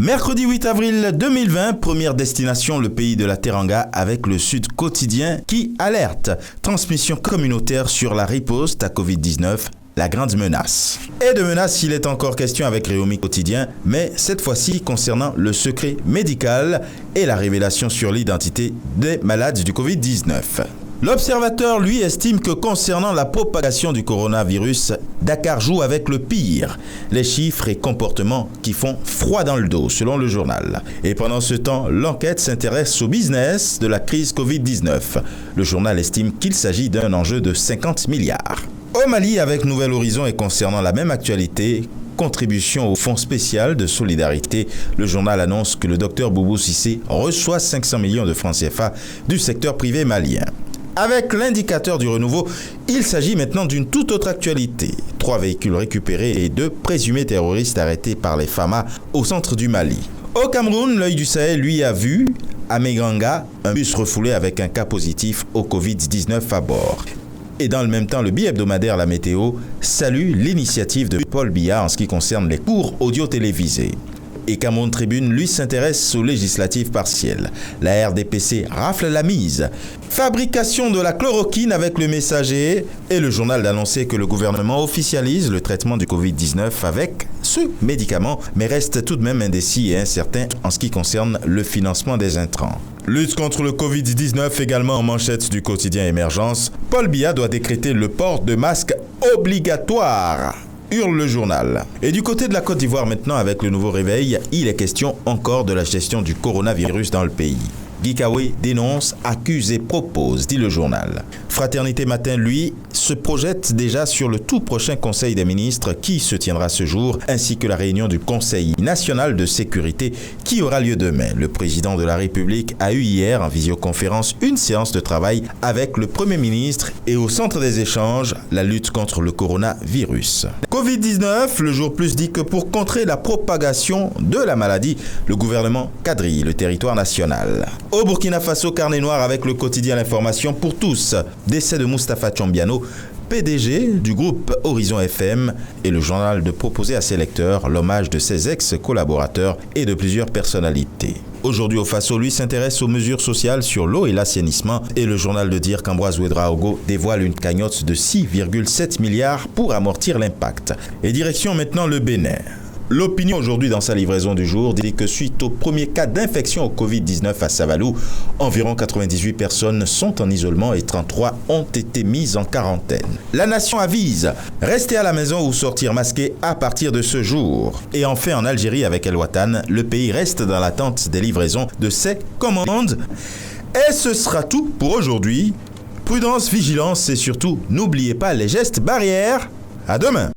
Mercredi 8 avril 2020, première destination, le pays de la Teranga avec le Sud Quotidien qui alerte. Transmission communautaire sur la riposte à Covid-19. La grande menace. Et de menace, il est encore question avec Réumi Quotidien, mais cette fois-ci concernant le secret médical et la révélation sur l'identité des malades du Covid-19. L'observateur, lui, estime que concernant la propagation du coronavirus, Dakar joue avec le pire. Les chiffres et comportements qui font froid dans le dos, selon le journal. Et pendant ce temps, l'enquête s'intéresse au business de la crise Covid-19. Le journal estime qu'il s'agit d'un enjeu de 50 milliards. Au Mali, avec Nouvel Horizon et concernant la même actualité, contribution au Fonds spécial de solidarité, le journal annonce que le docteur Boubou Cissé reçoit 500 millions de francs CFA du secteur privé malien. Avec l'indicateur du renouveau, il s'agit maintenant d'une toute autre actualité. 3 véhicules récupérés et 2 présumés terroristes arrêtés par les FAMA au centre du Mali. Au Cameroun, l'œil du Sahel, lui, a vu, à Méganga, un bus refoulé avec un cas positif au Covid-19 à bord. Et dans le même temps, le bi-hebdomadaire La Météo salue l'initiative de Paul Biya en ce qui concerne les cours audio-télévisés. Et Cameroun Tribune, lui, s'intéresse aux législatives partielles. La RDPC rafle la mise. Fabrication de la chloroquine avec le Messager et le journal d'annoncer que le gouvernement officialise le traitement du Covid-19 avec ce médicament, mais reste tout de même indécis et incertain en ce qui concerne le financement des intrants. Lutte contre le Covid-19 également en manchette du quotidien Émergence. Paul Biya doit décréter le port de masque obligatoire. Hurle le journal. Et du côté de la Côte d'Ivoire maintenant, avec le nouveau réveil, il est question encore de la gestion du coronavirus dans le pays. Guy Kawe dénonce, accuse et propose, dit le journal. Fraternité Matin, lui, se projette déjà sur le tout prochain Conseil des ministres qui se tiendra ce jour, ainsi que la réunion du Conseil national de sécurité qui aura lieu demain. Le président de la République a eu hier en visioconférence une séance de travail avec le Premier ministre et au centre des échanges, la lutte contre le coronavirus. Covid-19, le jour plus dit que pour contrer la propagation de la maladie, le gouvernement quadrille le territoire national. Au Burkina Faso, carnet noir avec le quotidien L'Information pour tous. Décès de Moustapha Tchombiano, PDG du groupe Horizon FM, et le journal de proposer à ses lecteurs l'hommage de ses ex-collaborateurs et de plusieurs personnalités. Aujourd'hui au Faso, lui, s'intéresse aux mesures sociales sur l'eau et l'assainissement et le journal de dire qu'Ambroise Ouedraogo dévoile une cagnotte de 6,7 milliards pour amortir l'impact. Et direction maintenant le Bénin. L'opinion aujourd'hui dans sa livraison du jour dit que suite au premier cas d'infection au Covid-19 à Savalou, environ 98 personnes sont en isolement et 33 ont été mises en quarantaine. La Nation avise, restez à la maison ou sortir masqué à partir de ce jour. Et enfin en Algérie avec El Watan, le pays reste dans l'attente des livraisons de ses commandes. Et ce sera tout pour aujourd'hui. Prudence, vigilance et surtout n'oubliez pas les gestes barrières. À demain.